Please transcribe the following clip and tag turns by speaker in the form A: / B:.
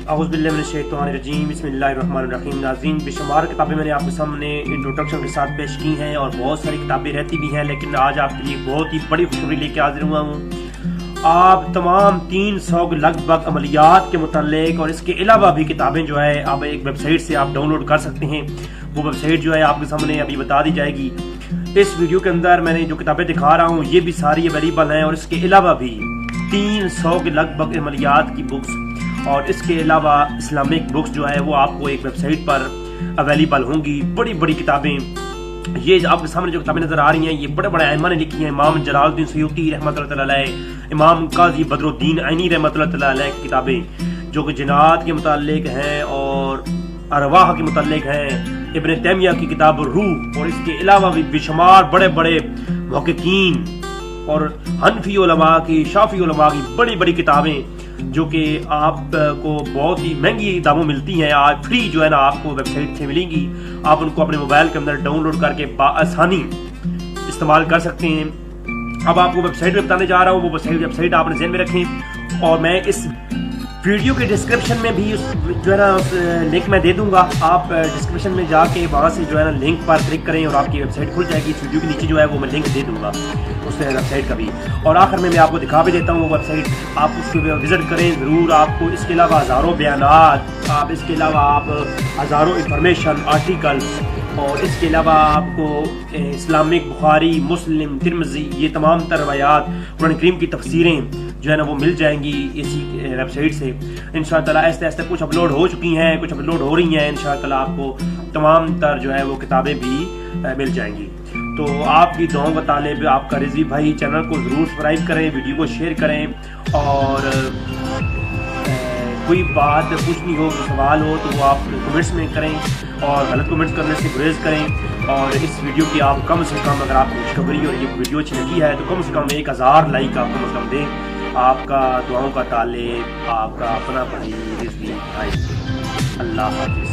A: اعوذ باللہ من الشیطان الرجیم، بسم اللہ الرحمن الرحیم۔ ناظرین، بے شمار کتابیں میں نے آپ کے سامنے انٹروڈکشن کے ساتھ پیش کی ہیں اور بہت ساری کتابیں رہتی بھی ہیں، لیکن آج آپ کے لیے بہت ہی بڑی خوشخبری لے کے حاضر ہوا ہوں۔ آپ تمام 300 کے لگ بھگ عملیات کے متعلق اور اس کے علاوہ بھی کتابیں جو ہے آپ ایک ویب سائٹ سے آپ ڈاؤن لوڈ کر سکتے ہیں۔ وہ ویب سائٹ جو ہے آپ کے سامنے ابھی بتا دی جائے گی۔ اس ویڈیو کے اندر میں نے جو کتابیں دکھا رہا ہوں یہ بھی ساری اویلیبل ہیں، اور اس کے علاوہ بھی 300 کے لگ بھگ عملیات کی بکس اور اس کے علاوہ اسلامک بکس جو ہے وہ آپ کو ایک ویب سائٹ پر اویلیبل ہوں گی۔ بڑی بڑی کتابیں، یہ آپ کے سامنے جو کتابیں نظر آ رہی ہیں یہ بڑے بڑے ائمہ نے لکھی ہیں۔ امام جلال الدین سیوطی رحمۃ اللہ تعالی علیہ، امام قاضی بدر الدین عینی رحمۃ اللہ تعالی علیہ کی کتابیں جو کہ جنات کے متعلق ہیں اور ارواح کے متعلق ہیں۔ ابن تیمیہ کی کتاب الروح، اور اس کے علاوہ بھی بے شمار بڑے بڑے محققین اور حنفی علماء کی، شافعی علماء کی بڑی بڑی کتابیں جو کہ آپ کو بہت ہی مہنگی داموں ملتی ہیں، آج فری جو ہے نا آپ کو ویب سائٹ سے ملیں گی۔ آپ ان کو اپنے موبائل کے اندر ڈاؤن لوڈ کر کے بآسانی استعمال کر سکتے ہیں۔ اب آپ کو ویب سائٹ میں بتانے جا رہا ہوں، وہ ویب سائٹ آپ نے ذہن میں رکھیں، اور میں اس ویڈیو کے ڈسکرپشن میں بھی جو ہے نا لنک میں دے دوں گا۔ آپ ڈسکرپشن میں جا کے وہاں سے جو ہے نا لنک پر کلک کریں اور آپ کی ویب سائٹ کھل جائے گی۔ اس ویڈیو کے نیچے جو ہے وہ میں لنک دے دوں گا اس ویب سائٹ کا بھی، اور آخر میں آپ کو دکھا بھی دیتا ہوں وہ ویب سائٹ، آپ اس کو وزٹ کریں ضرور۔ آپ کو اس کے علاوہ ہزاروں بیانات، آپ اس کے علاوہ آپ ہزاروں انفارمیشن آرٹیکلس، اور اس کے علاوہ آپ کو اسلامک بخاری، مسلم، ترمذی، یہ تمام تر روایات، قرآن کریم کی تفسیریں جو ہے نا وہ مل جائیں گی اسی ویب سائٹ سے انشاء اللہ تعالیٰ۔ ایسے ایسے کچھ اپلوڈ ہو چکی ہیں، کچھ اپلوڈ ہو رہی ہیں، انشاء اللہ تعالیٰ آپ کو تمام تر جو ہے وہ کتابیں بھی مل جائیں گی۔ تو آپ کی دعاؤں کا طالب آپ کا رضوی بھائی، چینل کو ضرور سبسکرائب کریں، ویڈیو کو شیئر کریں، اور کوئی بات پوچھنی ہو، کوئی سوال ہو تو وہ آپ کمنٹس میں کریں، اور غلط کمنٹس کرنے سے گریز کریں۔ اور اس ویڈیو کی آپ کم سے کم، اگر آپ کو خوشخبری اور یہ ویڈیو اچھی لگی ہے تو کم سے کم 1000 لائک آپ کم سے کم دیں۔ آپ کا دعاؤں کا طالب، آپ کا اپنا بھائی رضوی بھائی۔ اللہ حافظ۔